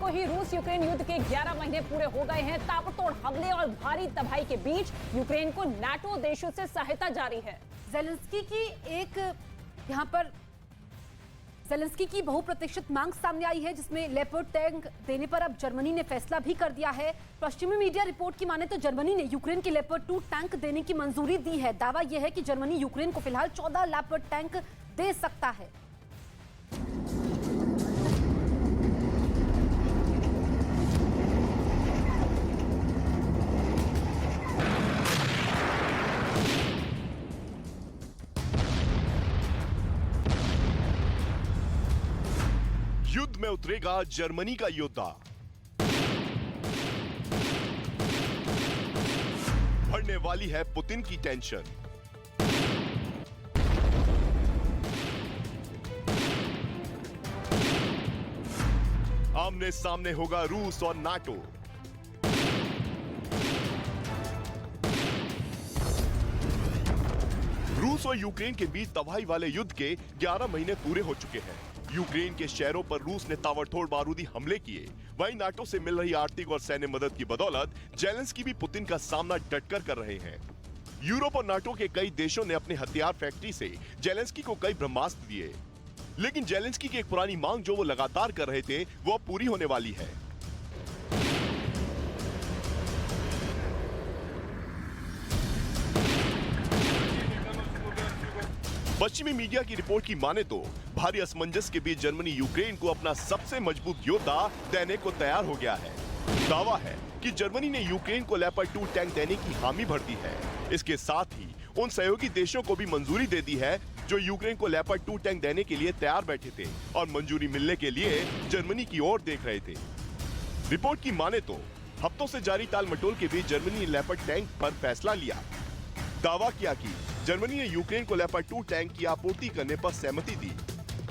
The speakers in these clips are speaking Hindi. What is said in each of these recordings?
ही रूस यूक्रेन युद्ध के 11 महीने पूरे हो गए हैं। ताबड़तोड़ हमले और भारी तबाही के बीच यूक्रेन को नाटो देशों से सहायता जारी है। ज़ेलेंस्की की बहुप्रतीक्षित मांग सामने आई है, जिसमें लेपर्ड टैंक देने पर अब जर्मनी ने फैसला भी कर दिया है। पश्चिमी मीडिया रिपोर्ट की माने तो जर्मनी ने यूक्रेन के लेपर्ड 2 टैंक देने की मंजूरी दी है। दावा यह है कि जर्मनी यूक्रेन को फिलहाल 14 लेपर्ड टैंक दे सकता है। युद्ध में उतरेगा जर्मनी का योद्धा। बढ़ने वाली है पुतिन की टेंशन। आमने सामने होगा रूस और नाटो। रूस और यूक्रेन के बीच तबाही वाले युद्ध के 11 महीने पूरे हो चुके हैं। यूक्रेन के शहरों पर रूस ने ताबड़तोड़ बारूदी हमले किए। वहीं नाटो से मिल रही आर्थिक और सैन्य मदद की बदौलत ज़ेलेंस्की भी पुतिन का सामना डटकर कर रहे हैं। यूरोप और नाटो के कई देशों ने अपने हथियार फैक्ट्री से ज़ेलेंस्की को कई ब्रह्मास्त्र दिए, लेकिन ज़ेलेंस्की की एक पुरानी मांग जो वो लगातार कर रहे थे वो अब पूरी होने वाली है। पश्चिमी मीडिया की रिपोर्ट की माने तो भारी असमंजस के बीच जर्मनी यूक्रेन को अपना सबसे मजबूत योद्धा देने को तैयार हो गया है। दावा है कि जर्मनी ने यूक्रेन को लेपर्ड 2 टैंक देने की हामी भर दी है। इसके साथ ही उन सहयोगी देशों को भी मंजूरी दे दी है जो यूक्रेन को लेपर्ड 2 टैंक देने के लिए तैयार बैठे थे और मंजूरी मिलने के लिए जर्मनी की ओर देख रहे थे। रिपोर्ट की माने तो हफ्तों से जारी टाल मटोल के बीच जर्मनी ने लेपर्ड टैंक पर फैसला लिया। दावा किया कि जर्मनी ने यूक्रेन को लेपर्ड 2 टैंक की आपूर्ति करने पर सहमति दी।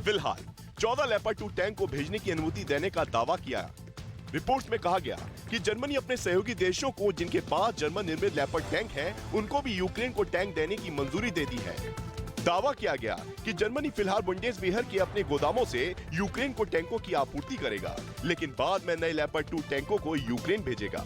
फिलहाल 14 लेपर्ड 2 टैंक को भेजने की अनुमति देने का दावा किया। रिपोर्ट्स में कहा गया कि जर्मनी अपने सहयोगी देशों को जिनके पास जर्मन निर्मित लेपर्ड टैंक हैं, उनको भी यूक्रेन को टैंक देने की मंजूरी दे दी है। दावा किया गया कि जर्मनी फिलहाल बुंडेसवीहर के अपने गोदामों से यूक्रेन को टैंकों की आपूर्ति करेगा, लेकिन बाद में नए लेपर्ड 2 टैंकों को यूक्रेन भेजेगा।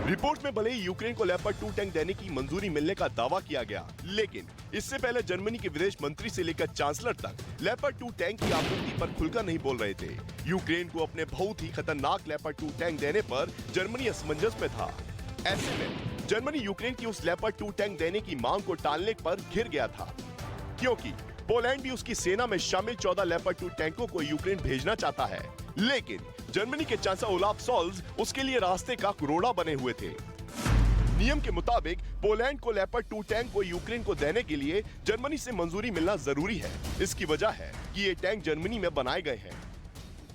रिपोर्ट में भले ही यूक्रेन को लेपर्ड 2 टैंक देने की मंजूरी मिलने का दावा किया गया, लेकिन इससे पहले जर्मनी के विदेश मंत्री से लेकर चांसलर तक लेपर्ड 2 टैंक की आपूर्ति पर खुलकर नहीं बोल रहे थे। यूक्रेन को अपने बहुत ही खतरनाक लेपर्ड 2 टैंक देने पर जर्मनी असमंजस में था। ऐसे में जर्मनी यूक्रेन की उस लेपर्ड 2 टैंक देने की मांग को टालने पर घिर गया था, क्योंकि पोलैंड भी उसकी सेना में शामिल 14 लेपर्ड 2 टैंकों को यूक्रेन भेजना चाहता है। लेकिन जर्मनी के चांसलर ओलाफ शोल्ज उसके लिए रास्ते का कुरोड़ा बने हुए थे। नियम के मुताबिक पोलैंड को लेपर्ड 2 टैंक को यूक्रेन को देने के लिए जर्मनी से मंजूरी मिलना जरूरी है। इसकी वजह है कि ये टैंक जर्मनी में बनाए गए हैं।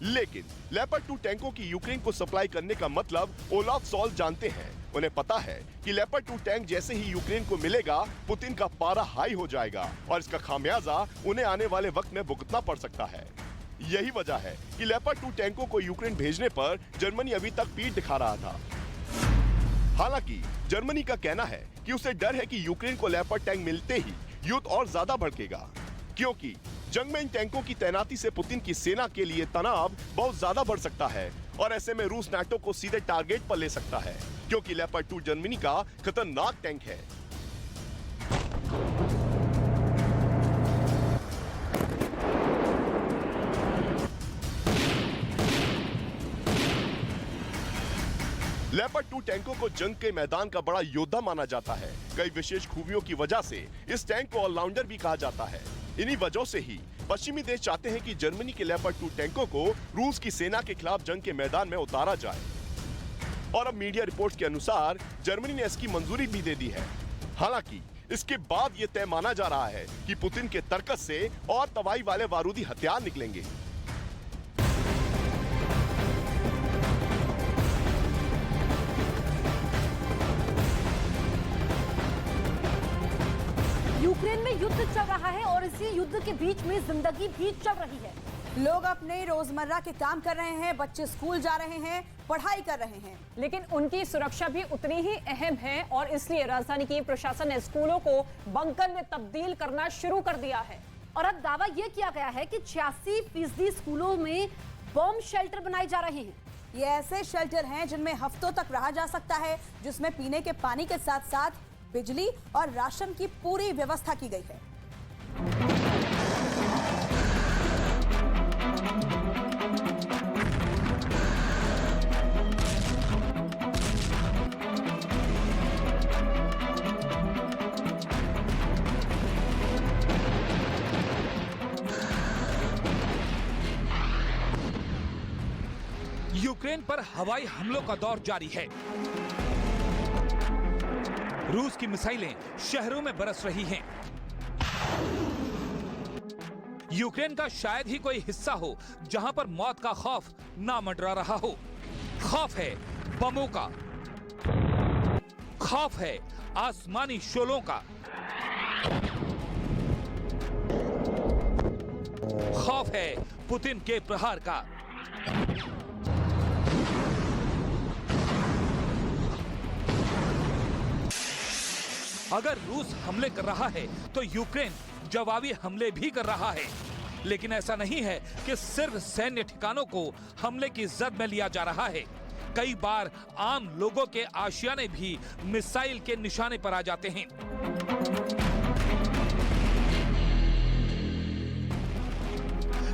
लेकिन लेपर्ड 2 टैंकों की यूक्रेन को सप्लाई करने का मतलब ओलाफ शोल्ज जानते हैं। उन्हें पता है कि लेपर्ड 2 टैंक जैसे ही यूक्रेन को मिलेगा, पुतिन का पारा हाई हो जाएगा और इसका खामियाजा उन्हें आने वाले वक्त में भुगतना पड़ सकता है। यही वजह है कि लेपर्ड 2 टैंकों को यूक्रेन भेजने पर जर्मनी अभी तक पीठ दिखा रहा था। हालांकि जर्मनी का कहना है कि उसे डर है कि यूक्रेन को लेपर्ड टैंक मिलते ही युद्ध और ज्यादा भड़केगा, क्योंकि जंग में इन टैंकों की तैनाती से पुतिन की सेना के लिए तनाव बहुत ज्यादा बढ़ सकता है और ऐसे में रूस नाटो को सीधे टारगेट पर ले सकता है, क्योंकि लेपर्ड 2 जर्मनी का खतरनाक टैंक है। लेपर्ड 2 टैंकों को जंग के मैदान का बड़ा योद्धा माना जाता है। कई विशेष खूबियों की वजह से इस टैंक को ऑलराउंडर भी कहा जाता है। इन्हीं वजहों से ही पश्चिमी देश चाहते हैं कि जर्मनी के लेपर्ड 2 टैंकों को रूस की सेना के खिलाफ जंग के मैदान में उतारा जाए। और अब मीडिया रिपोर्ट्स के अनुसार जर्मनी ने इसकी मंजूरी भी दे दी है। हालांकि इसके बाद ये तय माना जा रहा है कि पुतिन के तर्कस से और तबाही वाले बारूदी हथियार निकलेंगे। यूक्रेन में युद्ध चल रहा है और इसी युद्ध के बीच में जिंदगी भी चल रही है। लोग अपने रोजमर्रा के काम कर रहे हैं, बच्चे स्कूल जा रहे हैं, पढ़ाई कर रहे हैं, लेकिन उनकी सुरक्षा भी उतनी ही अहम है और इसलिए राजधानी की प्रशासन ने स्कूलों को बंकर में तब्दील करना शुरू कर दिया है। और अब दावा यह किया गया है कि 86% स्कूलों में बॉम्ब शेल्टर बनाए जा रहे हैं। ये ऐसे शेल्टर हैं जिनमें हफ्तों तक रहा जा सकता है, जिसमें पीने के पानी के साथ साथ बिजली और राशन की पूरी व्यवस्था की गई है। यूक्रेन पर हवाई हमलों का दौर जारी है। रूस की मिसाइलें शहरों में बरस रही हैं। यूक्रेन का शायद ही कोई हिस्सा हो जहां पर मौत का खौफ ना मंडरा रहा हो। खौफ है बमों का, खौफ है आसमानी शोलों का, खौफ है पुतिन के प्रहार का। अगर रूस हमले कर रहा है तो यूक्रेन जवाबी हमले भी कर रहा है, लेकिन ऐसा नहीं है कि सिर्फ सैन्य ठिकानों को हमले की जद में लिया जा रहा है। कई बार आम लोगों के आशियाने भी मिसाइल के निशाने पर आ जाते हैं।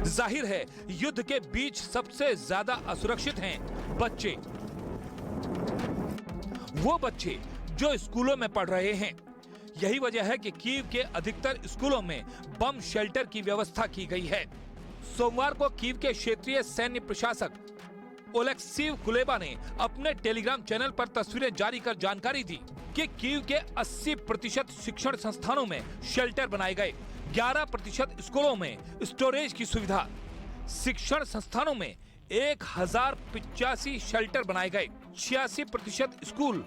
जाहिर है युद्ध के बीच सबसे ज्यादा असुरक्षित हैं बच्चे, वो बच्चे जो स्कूलों में पढ़ रहे हैं। यही वजह है कि कीव के अधिकतर स्कूलों में बम शेल्टर की व्यवस्था की गई है। सोमवार को कीव के क्षेत्रीय सैन्य प्रशासक ओलेक्सीव कुलेबा ने अपने टेलीग्राम चैनल पर तस्वीरें जारी कर जानकारी दी कि कीव के 80% शिक्षण संस्थानों में शेल्टर बनाए गए, 11% स्कूलों में स्टोरेज की सुविधा। शिक्षण संस्थानों में 1085 शेल्टर बनाए गए, 86% स्कूल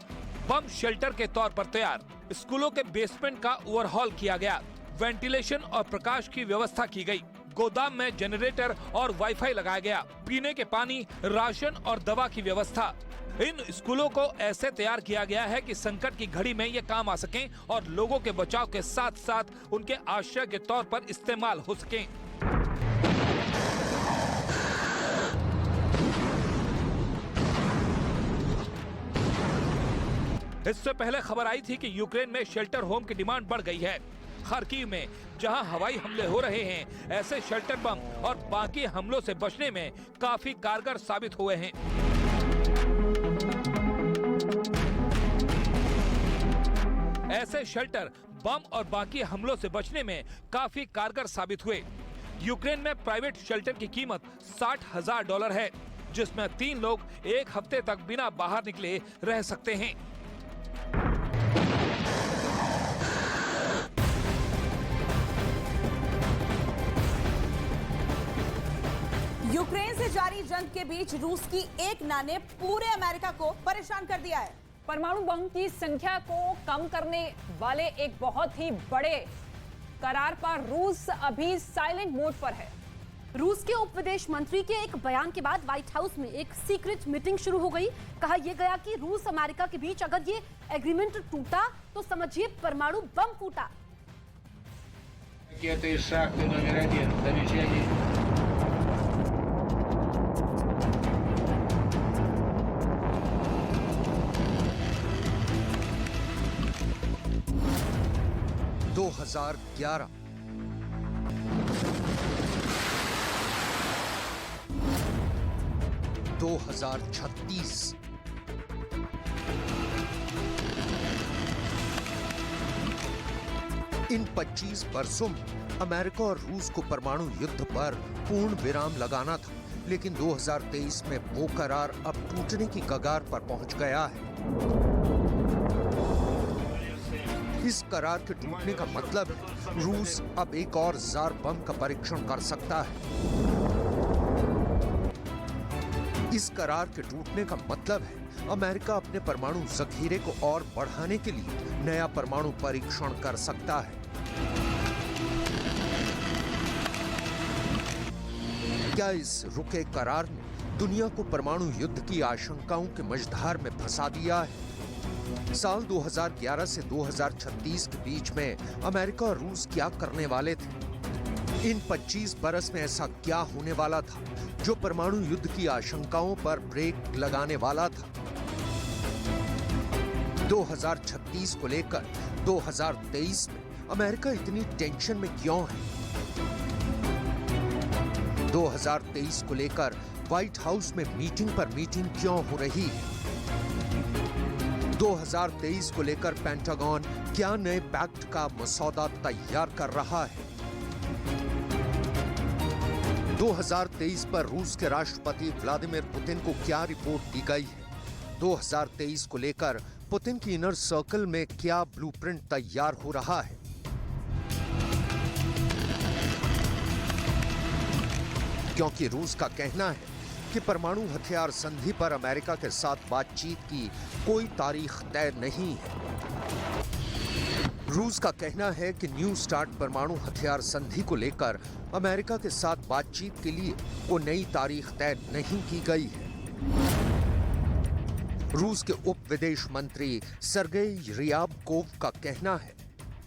बम शेल्टर के तौर पर तैयार। स्कूलों के बेसमेंट का ओवरहॉल किया गया, वेंटिलेशन और प्रकाश की व्यवस्था की गई। गोदाम में जनरेटर और वाईफाई लगाया गया, पीने के पानी, राशन और दवा की व्यवस्था। इन स्कूलों को ऐसे तैयार किया गया है कि संकट की घड़ी में ये काम आ सकें और लोगों के बचाव के साथ साथ उनके आश्रय के तौर पर इस्तेमाल हो सकें। इससे पहले खबर आई थी कि यूक्रेन में शेल्टर होम की डिमांड बढ़ गई है। खार्किव में जहां हवाई हमले हो रहे हैं, ऐसे शेल्टर बम और बाकी हमलों से बचने में काफी कारगर साबित हुए हैं। ऐसे शेल्टर बम और बाकी हमलों से बचने में काफी कारगर साबित हुए। यूक्रेन में प्राइवेट शेल्टर की कीमत $60,000 है, जिसमें 3 लोग एक हफ्ते तक बिना बाहर निकले रह सकते हैं। यूक्रेन से जारी जंग के बीच रूस की एक ना ने पूरे अमेरिका को परेशान कर दिया है। परमाणु बम की संख्या को कम करने वाले एक बहुत ही बड़े करार पर रूस अभी साइलेंट मोड पर है। रूस के उप विदेश मंत्री के एक बयान के बाद व्हाइट हाउस में एक सीक्रेट मीटिंग शुरू हो गई। कहा यह गया कि रूस अमेरिका के बीच अगर ये एग्रीमेंट टूटा तो समझिए परमाणु बम फूटा। $2011 2036 इन 25 वर्षों में अमेरिका और रूस को परमाणु युद्ध पर पूर्ण विराम लगाना था, लेकिन 2023 में वो करार अब टूटने की कगार पर पहुंच गया है। इस करार के टूटने का मतलब है रूस अब एक और जार बम का परीक्षण कर सकता है। इस करार के टूटने का मतलब है अमेरिका अपने परमाणु जखीरे को और बढ़ाने के लिए नया परमाणु परीक्षण कर सकता है। क्या इस रुके करार ने दुनिया को परमाणु युद्ध की आशंकाओं के मझधार में फंसा दिया है? साल 2011 से 2036 के बीच में अमेरिका और रूस क्या करने वाले थे? इन 25 बरस में ऐसा क्या होने वाला था जो परमाणु युद्ध की आशंकाओं पर ब्रेक लगाने वाला था? 2036 को लेकर 2023 में अमेरिका इतनी टेंशन में क्यों है? 2023 को लेकर व्हाइट हाउस में मीटिंग पर मीटिंग क्यों हो रही है? 2023 को लेकर पेंटागन क्या नए पैक्ट का मसौदा तैयार कर रहा है? 2023 पर रूस के राष्ट्रपति व्लादिमीर पुतिन को क्या रिपोर्ट दी गई है? 2023 को लेकर पुतिन की इनर सर्कल में क्या ब्लूप्रिंट तैयार हो रहा है? क्योंकि रूस का कहना है कि परमाणु हथियार संधि पर अमेरिका के साथ बातचीत की कोई तारीख तय नहीं है। रूस का कहना है कि न्यू स्टार्ट परमाणु हथियार संधि को लेकर अमेरिका के साथ बातचीत के लिए कोई नई तारीख तय नहीं की गई है। रूस के उप विदेश मंत्री सर्गेई रियाबकोव का कहना है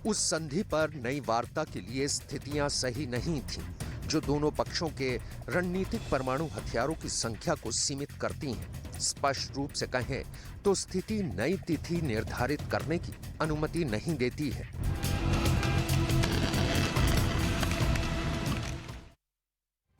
उस संधि पर नई वार्ता के लिए स्थितियां सही नहीं थीं, जो दोनों पक्षों के रणनीतिक परमाणु हथियारों की संख्या को सीमित करती हैं। स्पष्ट रूप से कहें तो स्थिति नई तिथि निर्धारित करने की अनुमति नहीं देती है।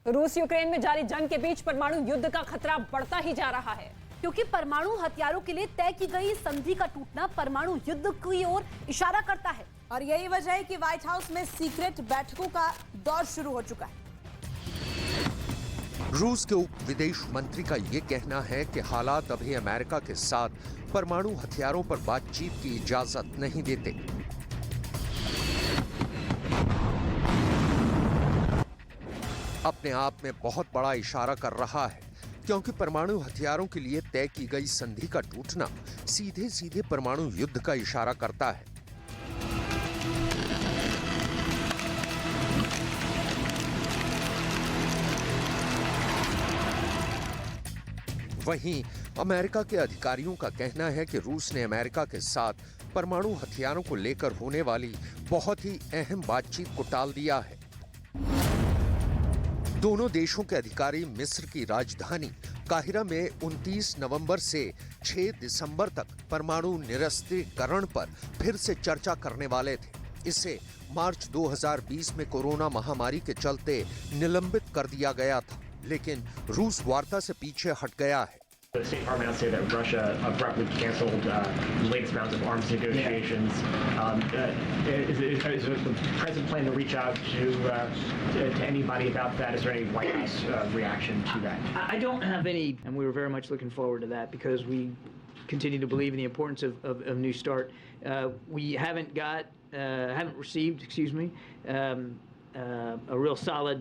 रूस यूक्रेन में जारी जंग के बीच परमाणु युद्ध का खतरा बढ़ता ही जा रहा है, क्योंकि परमाणु हथियारों के लिए तय की गई संधि का टूटना परमाणु युद्ध की ओर इशारा करता है। और यही वजह है कि व्हाइट हाउस में सीक्रेट बैठकों का दौर शुरू हो चुका है। रूस के उप विदेश मंत्री का यह कहना है कि हालात अभी अमेरिका के साथ परमाणु हथियारों पर बातचीत की इजाजत नहीं देते। अपने आप में बहुत बड़ा इशारा कर रहा है, क्योंकि परमाणु हथियारों के लिए तय की गई संधि का टूटना सीधे सीधे परमाणु युद्ध का इशारा करता है। वहीं अमेरिका के अधिकारियों का कहना है कि रूस ने अमेरिका के साथ परमाणु हथियारों को लेकर होने वाली बहुत ही अहम बातचीत को टाल दिया है। दोनों देशों के अधिकारी मिस्र की राजधानी काहिरा में 29 नवंबर से 6 दिसंबर तक परमाणु निरस्त्रीकरण पर फिर से चर्चा करने वाले थे। इसे मार्च 2020 में कोरोना महामारी के चलते निलंबित कर दिया गया था, लेकिन रूस वार्ता से पीछे हट गया है। The State Department announced that Russia abruptly canceled the latest rounds of arms negotiations. Is the president planning to reach out to anybody about that? Is there any White House reaction to that? I don't have any, and we were very much looking forward to that because we continue to believe in the importance of New Start. We haven't received, a real solid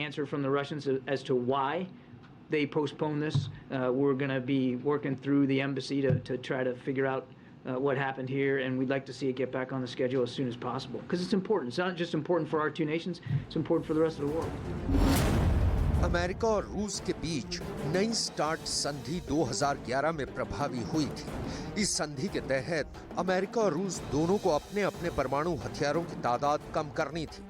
answer from the Russians as to why they postponed this. We're going to be working through the embassy to try to figure out what happened here, and we'd like to see it get back on the schedule as soon as possible because it's important. It's not just important for our two nations, it's important for the rest of the world. America और रूस के बीच नई स्टार्ट संधि 2011 में प्रभावी हुई थी। इस संधि के तहत अमेरिका और रूस दोनों को अपने अपने परमाणु हथियारों की तादाद कम करनी थी।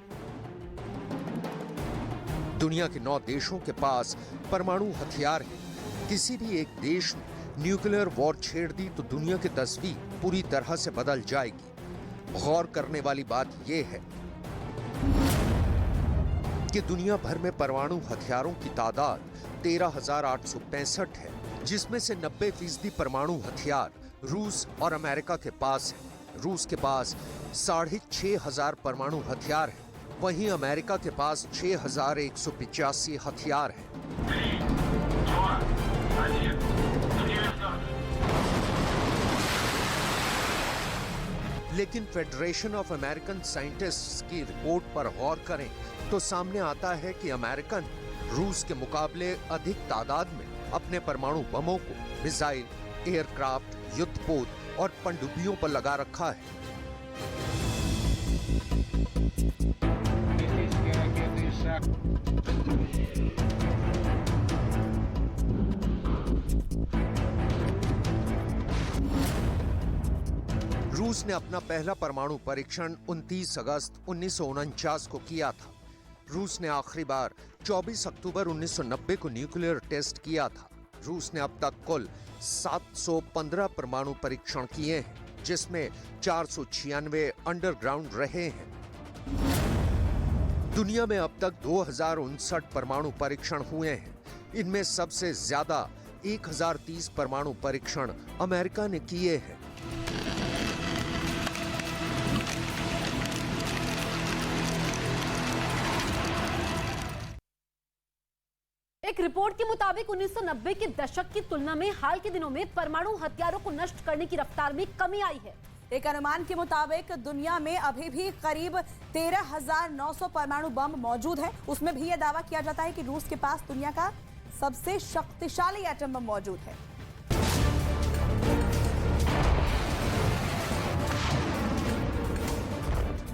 दुनिया के 9 देशों के पास परमाणु हथियार है। किसी भी एक देश ने न्यूक्लियर वॉर छेड़ दी तो दुनिया की तस्वीर पूरी तरह से बदल जाएगी। गौर करने वाली बात यह है कि दुनिया भर में परमाणु हथियारों की तादाद 13,865 है, जिसमें से 90% परमाणु हथियार रूस और अमेरिका के पास है। रूस के पास 6,500 परमाणु हथियार है, वहीं अमेरिका के पास 6,185 हथियार है। लेकिन फेडरेशन ऑफ अमेरिकन साइंटिस्ट्स की रिपोर्ट पर गौर करें तो सामने आता है कि अमेरिका ने रूस के मुकाबले अधिक तादाद में अपने परमाणु बमों को मिसाइल, एयरक्राफ्ट, युद्धपोत और पनडुब्बियों पर लगा रखा है। रूस ने अपना पहला परमाणु परीक्षण 29 अगस्त 1949 को किया था। रूस ने आखिरी बार 24 अक्टूबर 1990 को न्यूक्लियर टेस्ट किया था। रूस ने अब तक कुल 715 परमाणु परीक्षण किए हैं, जिसमें 496 अंडरग्राउंड रहे हैं। दुनिया में अब तक 2059 परमाणु परीक्षण हुए हैं। इनमें सबसे ज्यादा 1030 परमाणु परीक्षण अमेरिका ने किए हैं। एक रिपोर्ट के मुताबिक 1990 के दशक की तुलना में हाल के दिनों में परमाणु हथियारों को नष्ट करने की रफ्तार में कमी आई है। एक अनुमान के मुताबिक दुनिया में अभी भी करीब 13,900 परमाणु बम मौजूद है। उसमें भी यह दावा किया जाता है कि रूस के पास दुनिया का सबसे शक्तिशाली एटम बम मौजूद है।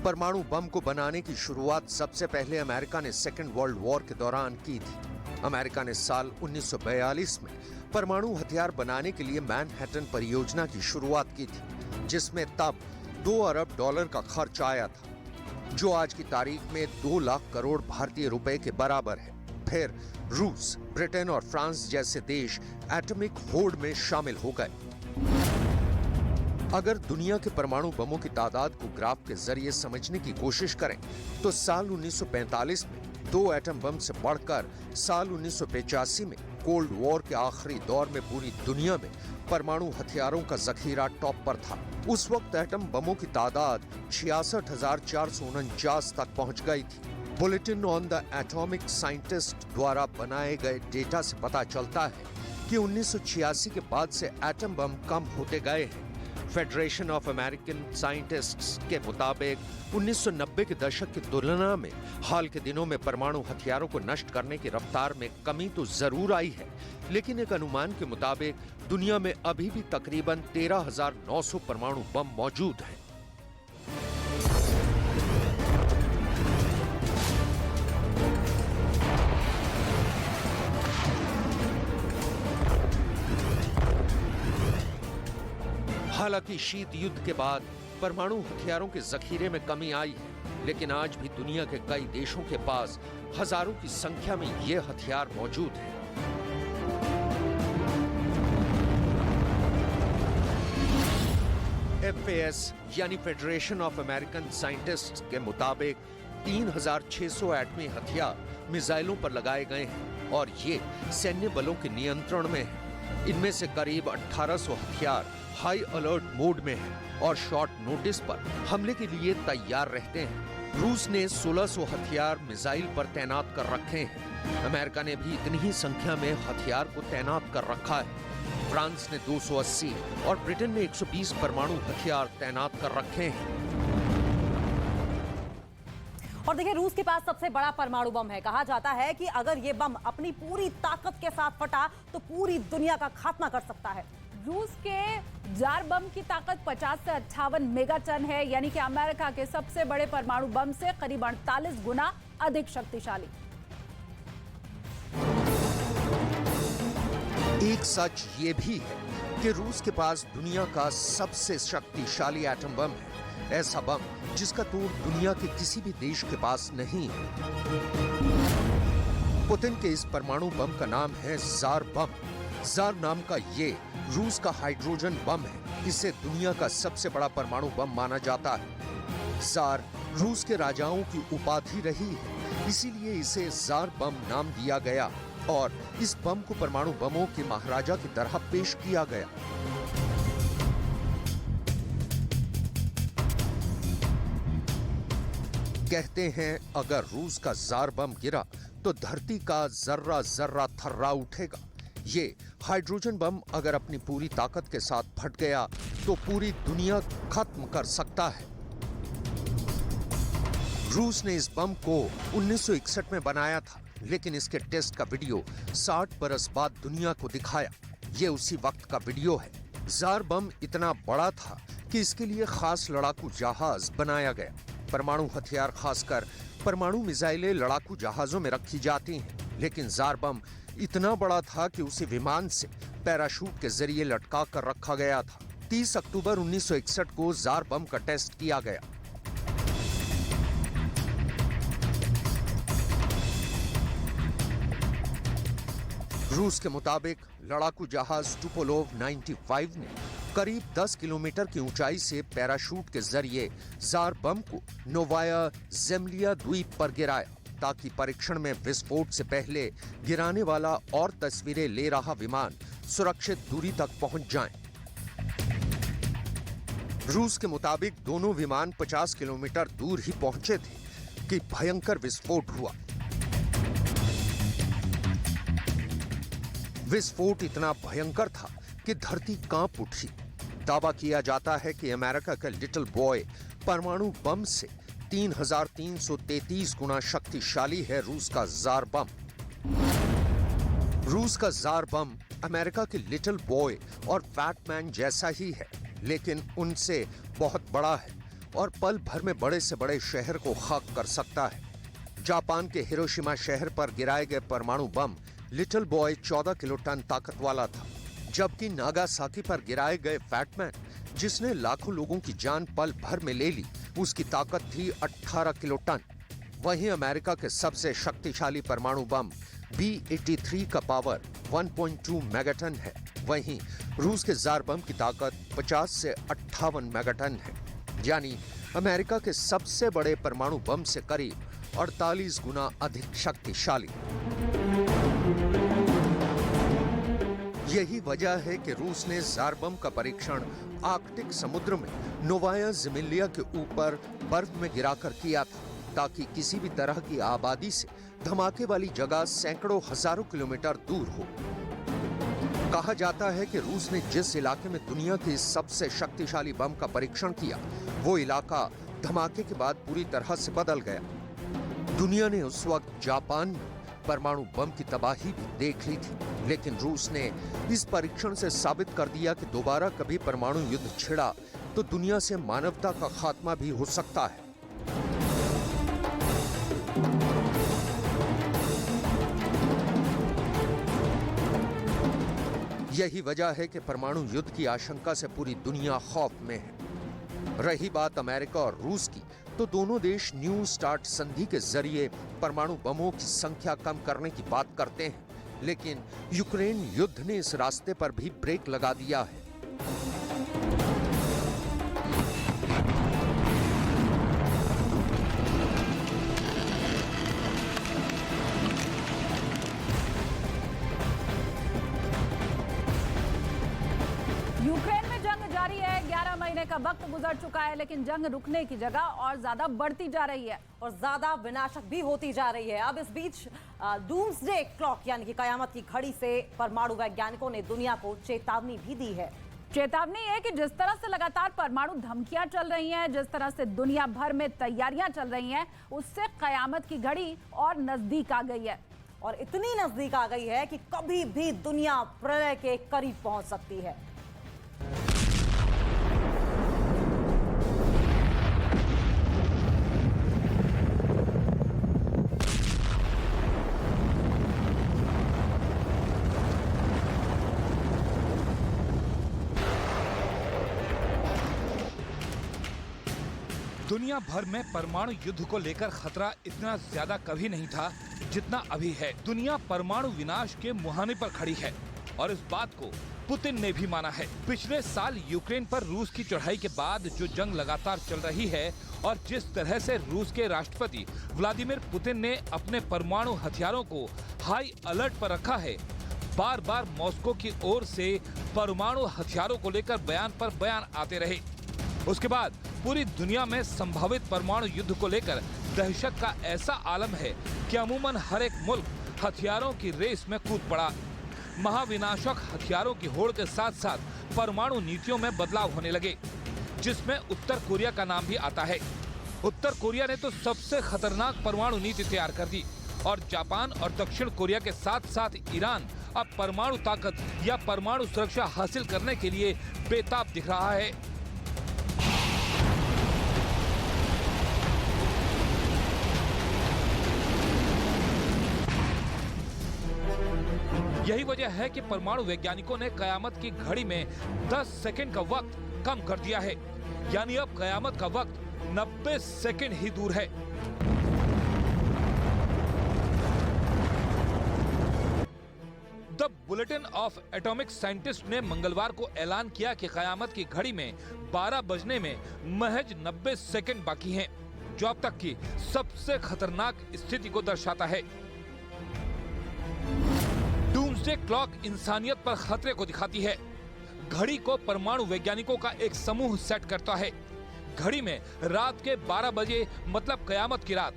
परमाणु बम को बनाने की शुरुआत सबसे पहले अमेरिका ने सेकेंड वर्ल्ड वॉर के दौरान की थी। अमेरिका ने साल 1942 में परमाणु हथियार बनाने के लिए मैनहट्टन परियोजना की शुरुआत की थी, जिसमें तब $2 अरब का खर्च आया था, जो आज की तारीख में 2 लाख करोड़ भारतीय रुपए के बराबर है। फिर रूस, ब्रिटेन और फ्रांस जैसे देश एटॉमिक होड़ में शामिल हो गए। अगर दुनिया के परमाणु बमों की तादाद को ग्राफ के जरिए समझने की कोशिश करें, तो साल 1945 में 2 एटम बम से बढ़कर साल 1985 में कोल्ड वॉर के आखिरी दौर में पूरी दुनिया में परमाणु हथियारों का जखीरा टॉप पर था। उस वक्त एटम बमों की तादाद 66,449 तक पहुंच गई थी। Bulletin on the atomic scientist द्वारा बनाए गए डेटा से पता चलता है कि 1986 के बाद से एटम बम कम होते गए हैं। फेडरेशन ऑफ अमेरिकन साइंटिस्ट्स के मुताबिक 1990 के दशक की तुलना में हाल के दिनों में परमाणु हथियारों को नष्ट करने की रफ्तार में कमी तो जरूर आई है, लेकिन एक अनुमान के मुताबिक दुनिया में अभी भी तकरीबन 13,900 परमाणु बम मौजूद हैं। हालांकि शीत युद्ध के बाद परमाणु हथियारों के जखीरे में कमी आई है, लेकिन आज भी दुनिया के कई देशों के पास हजारों की संख्या में ये हथियार मौजूद हैं। FAS यानी फेडरेशन ऑफ अमेरिकन साइंटिस्ट्स के मुताबिक 3,600 एटमी हथियार मिसाइलों पर लगाए गए हैं और ये सैन्य बलों के नियंत्रण में है। इनमें से करीब 1,800 हथियार हाई अलर्ट मोड में है और शॉर्ट नोटिस पर हमले के लिए तैयार रहते हैं। रूस ने 1,600 हथियार मिसाइल पर तैनात कर रखे हैं। अमेरिका ने भी इतनी ही संख्या में हथियार को तैनात कर रखा है। फ्रांस ने 280 और ब्रिटेन ने 120 परमाणु हथियार तैनात कर रखे हैं। और देखिए, रूस के पास सबसे बड़ा परमाणु बम है। कहा जाता है कि अगर ये बम अपनी पूरी ताकत के साथ फटा तो पूरी दुनिया का खात्मा कर सकता है। रूस के जार बम की ताकत 50 से 58 मेगाटन है, यानी कि अमेरिका के सबसे बड़े परमाणु बम से करीब 48 गुना अधिक शक्तिशाली। एक सच ये भी है कि रूस के पास दुनिया का सबसे शक्तिशाली एटम बम है, ऐसा बम जिसका तोड़ दुनिया के किसी भी देश के पास नहीं है। पुतिन के इस परमाणु बम का नाम है जार बम। जार नाम का ये रूस का हाइड्रोजन बम है। इसे दुनिया का सबसे बड़ा परमाणु बम माना जाता है। जार रूस के राजाओं की उपाधि रही है, इसीलिए इसे जार बम नाम दिया गया और इस बम को परमाणु बमों के महाराजा की तरह पेश किया गया। कहते हैं अगर रूस का जार बम गिरा तो धरती का जर्रा जर्रा थर्रा उठेगा। ये हाइड्रोजन बम अगर अपनी पूरी ताकत के साथ फट गया तो पूरी दुनिया खत्म कर सकता है। रूस ने इस बम को 1961 में बनाया था, लेकिन इसके टेस्ट का वीडियो 60 बरस बाद दुनिया को दिखाया। ये उसी वक्त का वीडियो है। जार बम इतना बड़ा था कि इसके लिए खास लड़ाकू जहाज बनाया गया। परमाणु हथियार खासकर परमाणु मिसाइलें लड़ाकू जहाजों में रखी जाती हैं, लेकिन जार बम इतना बड़ा था कि उसे विमान से पैराशूट के जरिए लटका कर रखा गया था। 30 अक्टूबर 1961 को जार बम का टेस्ट किया गया। रूस के मुताबिक लड़ाकू जहाज टुपोलोव 95 ने करीब 10 किलोमीटर की ऊंचाई से पैराशूट के जरिए जार बम को नोवाया ज़ेम्लिया द्वीप पर गिराया, ताकि परीक्षण में विस्फोट से पहले गिराने वाला और तस्वीरें ले रहा विमान सुरक्षित दूरी तक पहुंच जाए। रूस के मुताबिक दोनों विमान 50 किलोमीटर दूर ही पहुंचे थे कि भयंकर विस्फोट हुआ। विस्फोट इतना भयंकर था कि धरती कांप उठी। दावा किया जाता है कि अमेरिका का लिटिल बॉय परमाणु बम से 3333 गुना शक्तिशाली है रूस का जार बम। रूस का जार बम अमेरिका के लिटिल बॉय और फैटमैन जैसा ही है, लेकिन उनसे बहुत बड़ा है और पल भर में बड़े से बड़े शहर को खाक कर सकता है। जापान के हिरोशिमा शहर पर गिराए गए परमाणु बम लिटिल बॉय 14 किलो टन ताकत वाला था, जबकि नागासाकी पर गिराए गए फैटमैन, जिसने लाखों लोगों की जान पल भर में ले ली, उसकी ताकत थी 18 किलो टन। वहीं अमेरिका के सबसे शक्तिशाली परमाणु बम B-83 का पावर 1.2 मेगाटन है। वहीं रूस के जार बम की ताकत 50 से 58 मेगाटन है, यानी अमेरिका के सबसे बड़े परमाणु बम से करीब 48 गुना अधिक शक्तिशाली। यही वजह है कि रूस ने जार बम का परीक्षण आर्कटिक समुद्र में नोवाया ज़ेम्लिया के ऊपर बर्फ में गिराकर किया था, ताकि किसी भी तरह की आबादी से धमाके वाली जगह सैकड़ों हजारों किलोमीटर दूर हो। कहा जाता है कि रूस ने जिस इलाके में दुनिया के सबसे शक्तिशाली बम का परीक्षण किया, वो इलाका धमाके के बाद पूरी तरह से बदल गया। दुनिया ने उस वक्त जापान में परमाणु बम की तबाही भी देख ली थी, लेकिन रूस ने इस परीक्षण से साबित कर दिया कि दोबारा कभी परमाणु युद्ध छिड़ा तो दुनिया से मानवता का खात्मा भी हो सकता है। यही वजह है कि परमाणु युद्ध की आशंका से पूरी दुनिया खौफ में है। रही बात अमेरिका और रूस की, तो दोनों देश न्यू स्टार्ट संधि के जरिए परमाणु बमों की संख्या कम करने की बात करते हैं, लेकिन यूक्रेन युद्ध ने इस रास्ते पर भी ब्रेक लगा दिया है। यूक्रेन में जंग जारी है। 11 महीने का वक्त गुजर चुका है, लेकिन जंग रुकने की जगह और ज्यादा बढ़ती जा रही है और ज्यादा विनाशक भी होती जा रही है। अब इस बीच डूम्सडे क्लॉक यानी कि कयामत की घड़ी से परमाणु वैज्ञानिकों ने दुनिया को चेतावनी भी दी है। चेतावनी है कि जिस तरह से लगातार परमाणु धमकियां चल रही हैं, जिस तरह से दुनिया भर में तैयारियां चल रही हैं, उससे कयामत की घड़ी और नजदीक आ गई है। और इतनी नजदीक आ गई है कि कभी भी दुनिया प्रलय के करीब पहुंच सकती है। दुनिया भर में परमाणु युद्ध को लेकर खतरा इतना ज्यादा कभी नहीं था जितना अभी है। दुनिया परमाणु विनाश के मुहाने पर खड़ी है और इस बात को पुतिन ने भी माना है। पिछले साल यूक्रेन पर रूस की चढ़ाई के बाद जो जंग लगातार चल रही है और जिस तरह से रूस के राष्ट्रपति व्लादिमीर पुतिन ने अपने परमाणु हथियारों को हाई अलर्ट पर रखा है, बार बार मॉस्को की ओर से परमाणु हथियारों को लेकर बयान पर बयान आते रहे। उसके बाद पूरी दुनिया में संभावित परमाणु युद्ध को लेकर दहशत का ऐसा आलम है कि अमूमन हर एक मुल्क हथियारों की रेस में कूद पड़ा। महाविनाशक हथियारों की होड़ के साथ साथ परमाणु नीतियों में बदलाव होने लगे, जिसमें उत्तर कोरिया का नाम भी आता है। उत्तर कोरिया ने तो सबसे खतरनाक परमाणु नीति तैयार कर दी और जापान और दक्षिण कोरिया के साथ साथ ईरान अब परमाणु ताकत या परमाणु सुरक्षा हासिल करने के लिए बेताब दिख रहा है। यही वजह है कि परमाणु वैज्ञानिकों ने कयामत की घड़ी में 10 सेकंड का वक्त कम कर दिया है, यानी अब कयामत का वक्त 90 सेकंड ही दूर है। The bulletin of atomic scientist ने मंगलवार को ऐलान किया कि कयामत की घड़ी में 12 बजने में महज 90 सेकंड बाकी हैं, जो अब तक की सबसे खतरनाक स्थिति को दर्शाता है। डूम्सडे क्लॉक इंसानियत पर खतरे को दिखाती है। घड़ी को परमाणु वैज्ञानिकों का एक समूह सेट करता है। घड़ी में रात के 12 बजे मतलब कयामत की रात।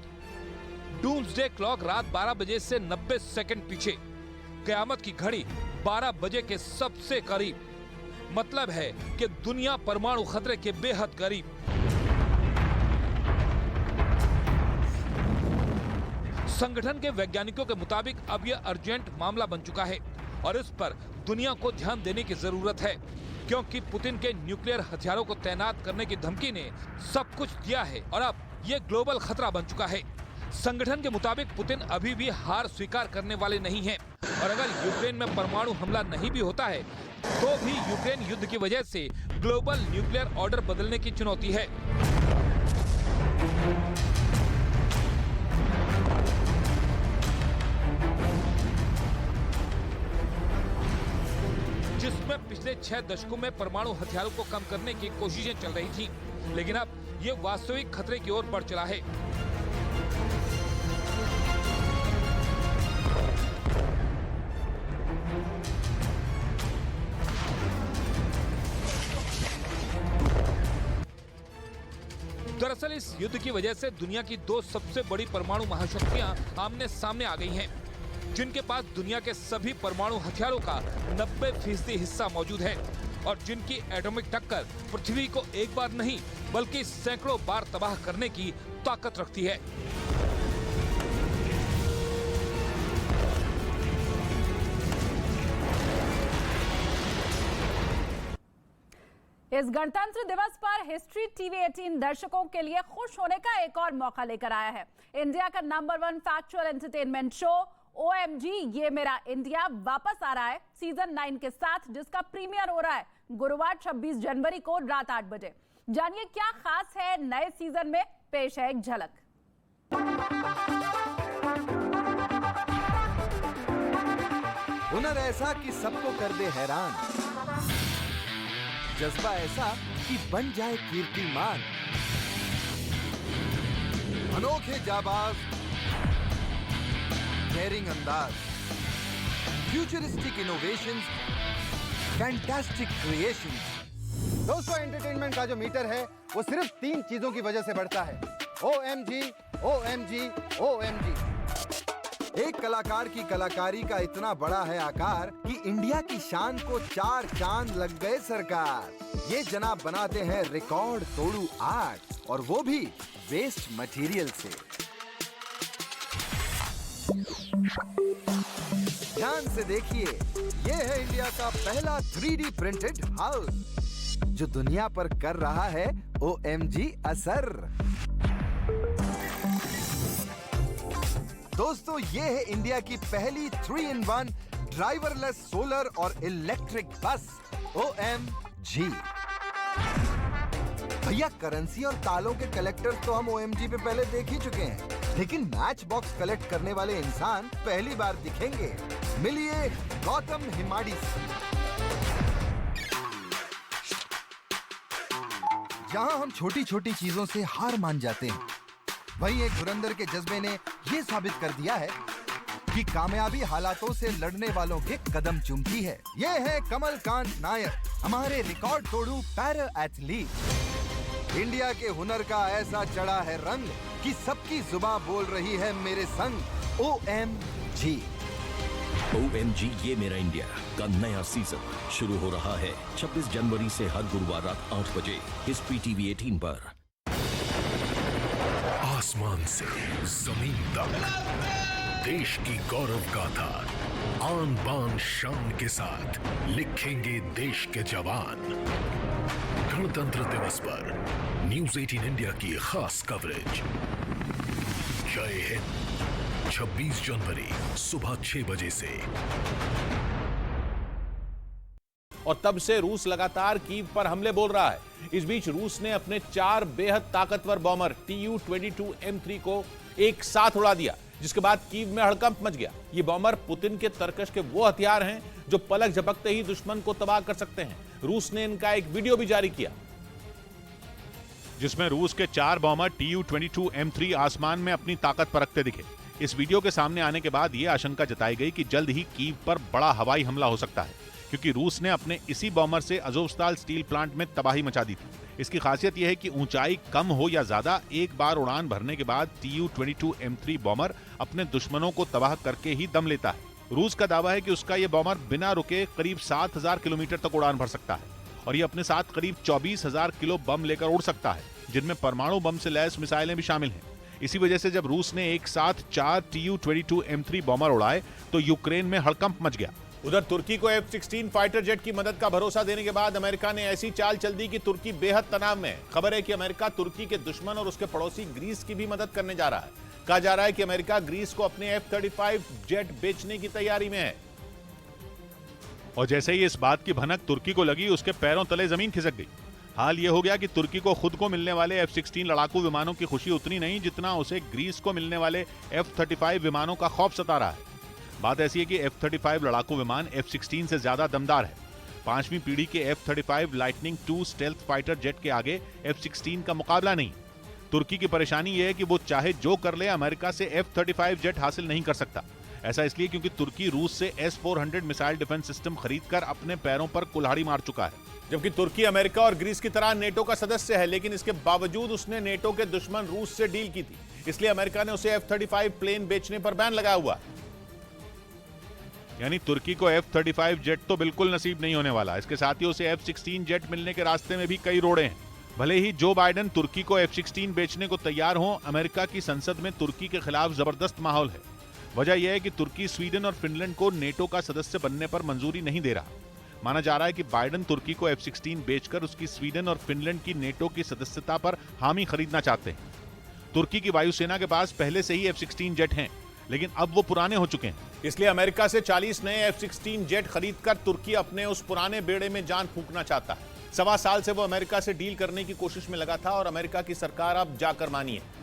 डूम्सडे क्लॉक रात 12 बजे से 90 सेकंड पीछे। कयामत की घड़ी 12 बजे के सबसे करीब, मतलब है कि दुनिया परमाणु खतरे के बेहद करीब। संगठन के वैज्ञानिकों के मुताबिक अब यह अर्जेंट मामला बन चुका है और इस पर दुनिया को ध्यान देने की जरूरत है, क्योंकि पुतिन के न्यूक्लियर हथियारों को तैनात करने की धमकी ने सब कुछ दिया है और अब यह ग्लोबल खतरा बन चुका है। संगठन के मुताबिक पुतिन अभी भी हार स्वीकार करने वाले नहीं हैं और अगर यूक्रेन में परमाणु हमला नहीं भी होता है तो भी यूक्रेन युद्ध की वजह से ग्लोबल न्यूक्लियर ऑर्डर बदलने की चुनौती है। जिसमें पिछले 6 दशकों में परमाणु हथियारों को कम करने की कोशिशें चल रही थी, लेकिन अब ये वास्तविक खतरे की ओर बढ़ चला है। दरअसल इस युद्ध की वजह से दुनिया की 2 सबसे बड़ी परमाणु महाशक्तियां आमने सामने आ गई हैं, जिनके पास दुनिया के सभी परमाणु हथियारों का 90% हिस्सा मौजूद है और जिनकी एटॉमिक टक्कर पृथ्वी को एक बार नहीं बल्कि सैकड़ों बार तबाह करने की ताकत रखती है। इस गणतंत्र दिवस पर हिस्ट्री टीवी 18 दर्शकों के लिए खुश होने का एक और मौका लेकर आया है। इंडिया का number 1 factual entertainment show OMG ये मेरा इंडिया वापस आ रहा है सीजन 9 के साथ, जिसका प्रीमियर हो रहा है गुरुवार 26 जनवरी को रात 8 बजे। जानिए क्या खास है नए सीजन में, पेश है एक झलक। हुनर ऐसा कि सबको कर दे हैरान, जज्बा ऐसा कि बन जाए कीर्तिमान, अनोखे जाबाज, डेयरिंग अंदाज, फ्यूचरिस्टिक इनोवेशंस, फैंटास्टिक क्रिएशंस। दोस्तों, एंटरटेनमेंट का जो मीटर है वो सिर्फ 3 चीजों की वजह से बढ़ता है। OMG, OMG, OMG। एक कलाकार की कलाकारी का इतना बड़ा है आकार कि इंडिया की शान को 4 चांद लग गए सरकार। ये जनाब बनाते हैं रिकॉर्ड तोड़ू आर्ट, और वो भी वेस्ट मटेरियल से। ध्यान से देखिए, ये है इंडिया का पहला 3D प्रिंटेड हाउस जो दुनिया पर कर रहा है OMG असर। दोस्तों, ये है इंडिया की पहली 3-in-1 ड्राइवरलेस सोलर और इलेक्ट्रिक बस OMG। भैया, करेंसी और तालों के कलेक्टर्स तो हम OMG पे पहले देख ही चुके हैं, लेकिन मैच बॉक्स कलेक्ट करने वाले इंसान पहली बार दिखेंगे। मिलिए गौतम हिमाड़ी से। जहां हम छोटी छोटी चीजों से हार मान जाते हैं, वहीं एक धुरंधर के जज्बे ने यह साबित कर दिया है कि कामयाबी हालातों से लड़ने वालों के कदम चूमती है। ये है कमलकांत नायर, हमारे रिकॉर्ड तोड़ू पैरा एथलीट। इंडिया के हुनर का ऐसा चढ़ा है रंग कि सबकी जुबान बोल रही है मेरे संग OMG। OMG ये मेरा इंडिया का नया सीजन शुरू हो रहा है 26 जनवरी से हर गुरुवार रात 8 बजे हिस्ट्री टीवी 18 पर। आसमान से जमीन तक देश की गौरव गाथा आन बान शान के साथ लिखेंगे देश के जवान। गणतंत्र दिवस पर न्यूज़ 18 इंडिया की खास कवरेज। जय हिंद। 26 जनवरी सुबह 6 बजे से। और तब से रूस लगातार कीव पर हमले बोल रहा है। इस बीच रूस ने अपने 4 बेहद ताकतवर बॉमर Tu-22M3 को एक साथ उड़ा दिया, जिसके बाद कीव में हड़कंप मच गया। ये बॉमर पुतिन के तर्कश के वो हथियार हैं जो पलक झपकते ही दुश्मन को तबाह कर सकते हैं। रूस ने इनका एक वीडियो भी जारी किया, जिसमें रूस के 4 बॉमर Tu-22M3 आसमान में अपनी ताकत परखते दिखे। इस वीडियो के सामने आने के बाद यह आशंका जताई गई कि जल्द ही कीव पर बड़ा हवाई हमला हो सकता है, क्योंकि रूस ने अपने इसी बॉमर से अज़ोवस्ताल स्टील प्लांट में तबाही मचा दी थी। इसकी खासियत यह है कि ऊंचाई कम हो या ज्यादा, एक बार उड़ान भरने के बाद Tu-22M3 बॉमर अपने दुश्मनों को तबाह करके ही दम लेता है। रूस का दावा है कि उसका यह बॉमर बिना रुके करीब 7000 किलोमीटर तक उड़ान भर सकता है और ये अपने साथ करीब 24,000 किलो बम लेकर उड़ सकता है, जिनमें परमाणु बम से लैस मिसाइलें भी शामिल हैं। इसी वजह से जब रूस ने एक साथ 4 Tu-22M3 बॉमर उड़ाए तो यूक्रेन में हड़कंप मच गया। उधर तुर्की को F-16 फाइटर जेट की मदद का भरोसा देने के बाद अमेरिका ने ऐसी चाल चल दी कि तुर्की बेहद तनाव में है। खबर है कि अमेरिका तुर्की के दुश्मन और उसके पड़ोसी ग्रीस की भी मदद करने जा रहा है। कहा जा रहा है कि अमेरिका ग्रीस को अपने F-35 जेट बेचने की तैयारी में है। और जैसे ही इस बात की भनक तुर्की को लगी, उसके पैरों तले जमीन खिसक गई। हाल यह हो गया कि तुर्की को खुद को मिलने वाले F-16 लड़ाकू विमानों की खुशी उतनी नहीं जितना उसे ग्रीस को मिलने वाले F-35 विमानों का खौफ सता रहा है। बात ऐसी है कि F-35 लड़ाकू विमान F-16 से ज्यादा दमदार है। 5वीं पीढ़ी के F-35 lightning 2 stealth fighter jet के आगे F-16 का मुकाबला नहीं। तुर्की की परेशानी यह है कि वो चाहे जो कर ले, अमेरिका से F-35 जेट हासिल नहीं कर सकता। ऐसा इसलिए क्योंकि तुर्की रूस से S-400 मिसाइल डिफेंस सिस्टम खरीदकर अपने पैरों पर कुल्हाड़ी मार चुका है। जबकि तुर्की अमेरिका और ग्रीस की तरह नेटो का सदस्य है, लेकिन इसके बावजूद उसने नेटो के दुश्मन रूस से डील की थी। इसलिए अमेरिका ने उसे F-35 प्लेन बेचने पर बैन लगाया हुआ। यानी तुर्की को F-35 जेट तो बिल्कुल नसीब नहीं होने वाला। इसके साथ ही उसे F-16 जेट मिलने के रास्ते में भी कई रोड़े हैं। भले ही जो बाइडेन तुर्की को F-16 बेचने को तैयार हो, अमेरिका की संसद में तुर्की के खिलाफ जबरदस्त माहौल है। वजह यह है कि तुर्की स्वीडन और फिनलैंड को नेटो का सदस्य बनने पर मंजूरी नहीं दे रहा। माना जा रहा है कि बाइडेन तुर्की को F-16 बेचकर उसकी स्वीडन और फिनलैंड की नेटो की सदस्यता पर हामी खरीदना चाहते हैं। तुर्की की वायुसेना के पास पहले से ही F-16 जेट हैं, लेकिन अब वो पुराने हो चुके हैं। इसलिए अमेरिका से 40 नए F-16 जेट खरीदकर तुर्की अपने उस पुराने बेड़े में जान फूंकना चाहता है। 1.25 साल से वो अमेरिका से डील करने की कोशिश में लगा था और अमेरिका की सरकार अब जाकर मानी है।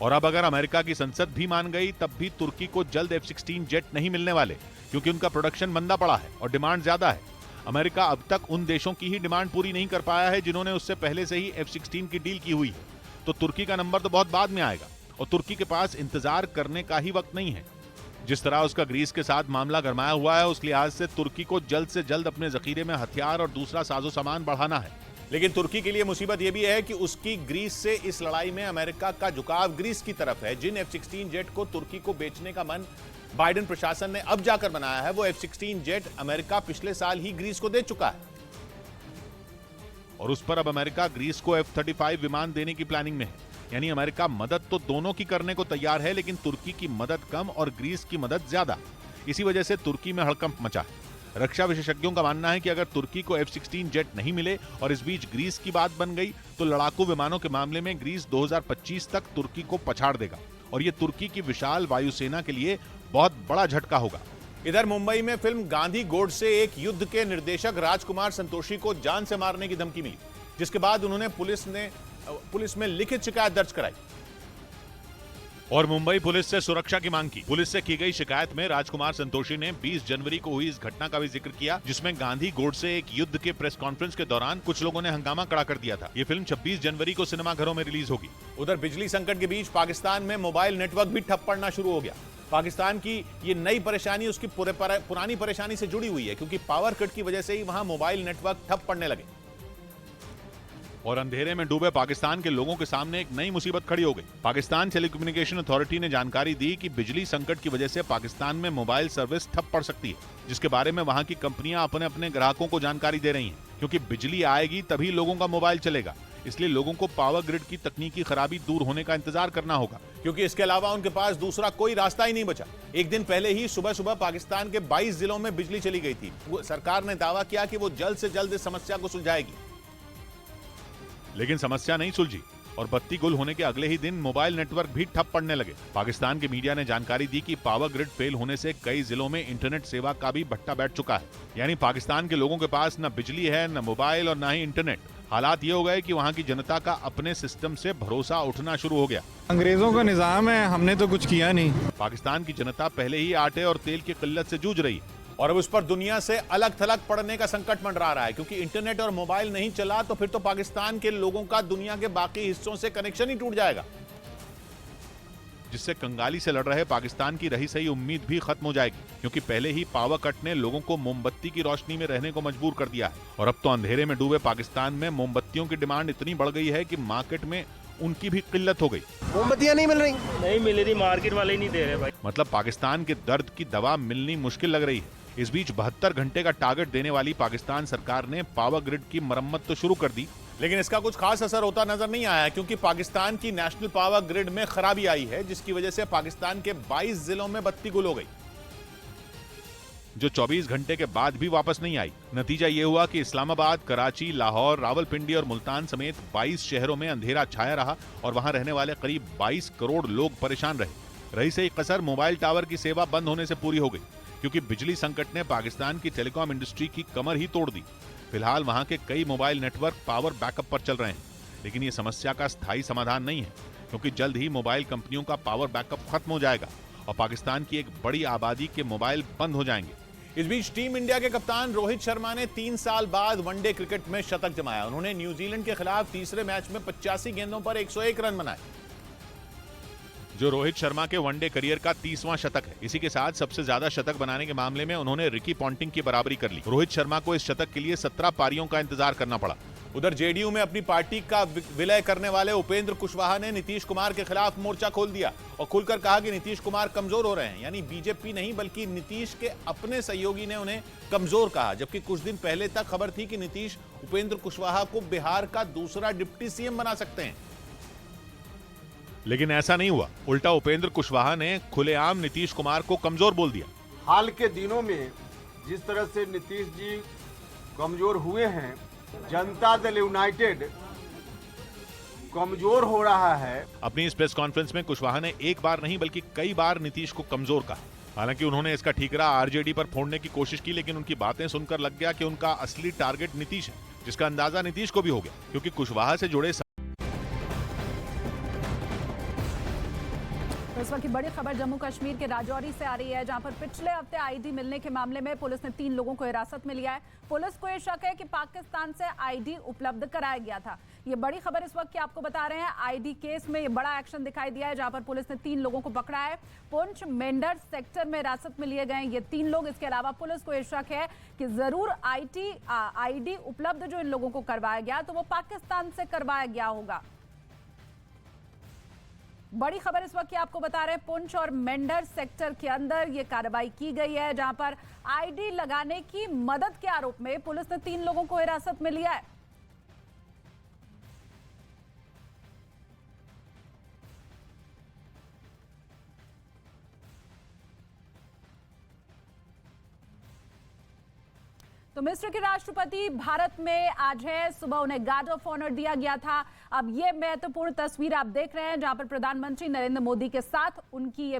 और अब अगर अमेरिका की संसद भी मान गई, तब भी तुर्की को जल्द F-16 जेट नहीं मिलने वाले, क्योंकि उनका प्रोडक्शन मंदा पड़ा है और डिमांड ज्यादा है। अमेरिका अब तक उन देशों की ही डिमांड पूरी नहीं कर पाया है जिन्होंने उससे पहले से ही F-16 की डील की हुई है। तो तुर्की का नंबर तो बहुत बाद में आएगा और तुर्की के पास इंतजार करने का ही वक्त नहीं है। जिस तरह उसका ग्रीस के साथ मामला गरमाया हुआ है, उस लिहाज से तुर्की को जल्द से जल्द अपने जखीरे में हथियार और दूसरा साजो सामान बढ़ाना है। लेकिन तुर्की के लिए मुसीबत यह भी है कि उसकी ग्रीस से इस लड़ाई में अमेरिका का झुकाव ग्रीस की तरफ है। जिन F-16 जेट को तुर्की को बेचने का मन बाइडेन प्रशासन ने अब जाकर बनाया है, वो F-16 जेट अमेरिका पिछले साल ही ग्रीस को दे चुका है और उस पर अब अमेरिका ग्रीस को F-35 विमान देने की प्लानिंग में है। यानी अमेरिका मदद तो दोनों की करने को तैयार है, लेकिन तुर्की की मदद कम और ग्रीस की मदद ज्यादा। इसी वजह से तुर्की में हड़कंप मचा है। रक्षा विशेषज्ञों का मानना है कि अगर तुर्की को F-16 जेट नहीं मिले और इस बीच ग्रीस की बात बन गई, तो लड़ाकू विमानों के मामले में ग्रीस 2025 तक तुर्की को पछाड़ देगा और ये तुर्की की विशाल वायुसेना के लिए बहुत बड़ा झटका होगा। इधर मुंबई में फिल्म गांधी गोड से एक युद्ध के निर्देशक राजकुमार संतोषी को जान से मारने की धमकी मिली, जिसके बाद उन्होंने पुलिस में लिखित शिकायत दर्ज कराई और मुंबई पुलिस से सुरक्षा की मांग की। पुलिस से की गई शिकायत में राजकुमार संतोषी ने 20 जनवरी को हुई इस घटना का भी जिक्र किया, जिसमें गांधी गोड से एक युद्ध के प्रेस कॉन्फ्रेंस के दौरान कुछ लोगों ने हंगामा खड़ा कर दिया था। ये फिल्म 26 जनवरी को सिनेमाघरों में रिलीज होगी। उधर बिजली संकट के बीच पाकिस्तान में मोबाइल नेटवर्क भी ठप पड़ना शुरू हो गया। पाकिस्तान की ये नई परेशानी उसकी पुरानी परेशानी से जुड़ी हुई है, क्योंकि पावर कट की वजह से ही वहां मोबाइल नेटवर्क ठप पड़ने लगे और अंधेरे में डूबे पाकिस्तान के लोगों के सामने एक नई मुसीबत खड़ी हो गई। पाकिस्तान टेलीकम्युनिकेशन अथॉरिटी ने जानकारी दी कि बिजली संकट की वजह से पाकिस्तान में मोबाइल सर्विस ठप पड़ सकती है, जिसके बारे में वहां की कंपनियां अपने ग्राहकों को जानकारी दे रही हैं, क्योंकि बिजली आएगी तभी लोगों का मोबाइल चलेगा। इसलिए लोगों को पावर ग्रिड की तकनीकी खराबी दूर होने का इंतजार करना होगा, क्योंकि इसके अलावा उनके पास दूसरा कोई रास्ता ही नहीं बचा। एक दिन पहले ही सुबह सुबह पाकिस्तान के 22 जिलों में बिजली चली गई थी। सरकार ने दावा किया कि वो जल्द से जल्द इस समस्या को सुलझाएगी, लेकिन समस्या नहीं सुलझी। और बत्ती गुल होने के अगले ही दिन मोबाइल नेटवर्क भी ठप पड़ने लगे। पाकिस्तान के मीडिया ने जानकारी दी कि पावर ग्रिड फेल होने से कई जिलों में इंटरनेट सेवा का भी भट्टा बैठ चुका है। यानी पाकिस्तान के लोगों के पास न बिजली है, न मोबाइल और न ही इंटरनेट। हालात ये हो गए कि वहाँ की जनता का अपने सिस्टम से भरोसा उठना शुरू हो गया। अंग्रेजों का निजाम है, हमने तो कुछ किया नहीं। पाकिस्तान की जनता पहले ही आटे और तेल की किल्लत से जूझ रही है और अब उस पर दुनिया से अलग थलग पड़ने का संकट मंडरा रहा है, क्योंकि इंटरनेट और मोबाइल नहीं चला तो फिर तो पाकिस्तान के लोगों का दुनिया के बाकी हिस्सों से कनेक्शन ही टूट जाएगा, जिससे कंगाली से लड़ रहे पाकिस्तान की रही सही उम्मीद भी खत्म हो जाएगी। क्योंकि पहले ही पावर कट ने लोगों को मोमबत्ती की रोशनी में रहने को मजबूर कर दिया है और अब तो अंधेरे में डूबे पाकिस्तान में मोमबत्तियों की डिमांड इतनी बढ़ गई है कि मार्केट में उनकी भी किल्लत हो गई। मोमबत्तियां नहीं मिल रही, मार्केट वाले ही नहीं दे रहे भाई। मतलब पाकिस्तान के दर्द की दवा मिलनी मुश्किल लग रही है। इस बीच 72 घंटे का टारगेट देने वाली पाकिस्तान सरकार ने पावर ग्रिड की मरम्मत तो शुरू कर दी, लेकिन इसका कुछ खास असर होता नजर नहीं आया, क्योंकि पाकिस्तान की नेशनल पावर ग्रिड में खराबी आई है, जिसकी वजह से पाकिस्तान के 22 जिलों में बत्ती गुल हो गई, जो 24 घंटे के बाद भी वापस नहीं आई। नतीजा ये हुआ कि इस्लामाबाद, कराची, लाहौर, रावलपिंडी और मुल्तान समेत 22 शहरों में अंधेरा छाया रहा और वहां रहने वाले करीब 22 करोड़ लोग परेशान रहे। रही सही कसर मोबाइल टावर की सेवा बंद होने से पूरी हो गई, क्योंकि बिजली संकट ने पाकिस्तान की टेलीकॉम इंडस्ट्री की कमर ही तोड़ दी। फिलहाल वहां के कई मोबाइल नेटवर्क पावर बैकअप पर चल रहे हैं, लेकिन ये समस्या का स्थायी समाधान नहीं है, क्योंकि जल्द ही मोबाइल कंपनियों का पावर बैकअप खत्म हो जाएगा और पाकिस्तान की एक बड़ी आबादी के मोबाइल बंद हो जाएंगे। इस बीच टीम इंडिया के कप्तान रोहित शर्मा ने 3 साल बाद वनडे क्रिकेट में शतक जमाया। उन्होंने न्यूजीलैंड के खिलाफ तीसरे मैच में 85 गेंदों पर 101 रन बनाए, जो रोहित शर्मा के वनडे करियर का 30वां शतक है। इसी के साथ सबसे ज्यादा शतक बनाने के मामले में उन्होंने रिकी पॉन्टिंग की बराबरी कर ली। रोहित शर्मा को इस शतक के लिए 17 पारियों का इंतजार करना पड़ा। उधर जेडीयू में अपनी पार्टी का विलय करने वाले उपेंद्र कुशवाहा ने नीतीश कुमार के खिलाफ मोर्चा खोल दिया और खुलकर कहा कि नीतीश कुमार कमजोर हो रहे हैं। यानी बीजेपी नहीं बल्कि नीतीश के अपने सहयोगी ने उन्हें कमजोर कहा, जबकि कुछ दिन पहले तक खबर थी कि नीतीश उपेंद्र कुशवाहा को बिहार का दूसरा डिप्टी सीएम बना सकते हैं। लेकिन ऐसा नहीं हुआ। उल्टा उपेंद्र कुशवाहा ने खुलेआम नीतीश कुमार को कमजोर बोल दिया। हाल के दिनों में जिस तरह से नीतीश जी कमजोर हुए हैं, जनता दल यूनाइटेड कमजोर हो रहा है। अपनी इस प्रेस कॉन्फ्रेंस में कुशवाहा ने एक बार नहीं बल्कि कई बार नीतीश को कमजोर कहा। हालांकि उन्होंने इसका ठीकरा आरजेडी पर फोड़ने की कोशिश की, लेकिन उनकी बातें सुनकर लग गया कि उनका असली टारगेट नीतीश है, जिसका अंदाजा नीतीश को भी हो गया, क्योंकि कुशवाहा से जुड़े इस वक्त की बड़ी खबर जम्मू कश्मीर के राजौरी से आ रही है, जहां पर पिछले हफ्ते आईडी मिलने के मामले में पुलिस ने 3 लोगों को हिरासत में लिया है। पुलिस को यह शक है कि पाकिस्तान से आईडी उपलब्ध कराया गया था। ये बड़ी खबर इस वक्त की आपको बता रहे हैं। आईडी केस में ये बड़ा एक्शन दिखाई दिया है, जहां पर पुलिस ने 3 लोगों को पकड़ा है। पुंछ मेंढर सेक्टर में हिरासत में लिए गए ये 3 लोग। इसके अलावा पुलिस को यह शक है कि जरूर आईडी उपलब्ध जो इन लोगों को करवाया गया तो वो पाकिस्तान से करवाया गया होगा। बड़ी खबर इस वक्त की आपको बता रहे हैं, पुंछ और मेंढर सेक्टर के अंदर ये कार्रवाई की गई है, जहां पर आईडी लगाने की मदद के आरोप में पुलिस ने 3 लोगों को हिरासत में लिया है। तो मिस्र के राष्ट्रपति भारत में आज है। सुबह उन्हें गार्ड ऑफ ऑनर दिया गया था। अब ये महत्वपूर्ण तस्वीर आप देख रहे हैं, जहां पर प्रधानमंत्री नरेंद्र मोदी के साथ उनकी ये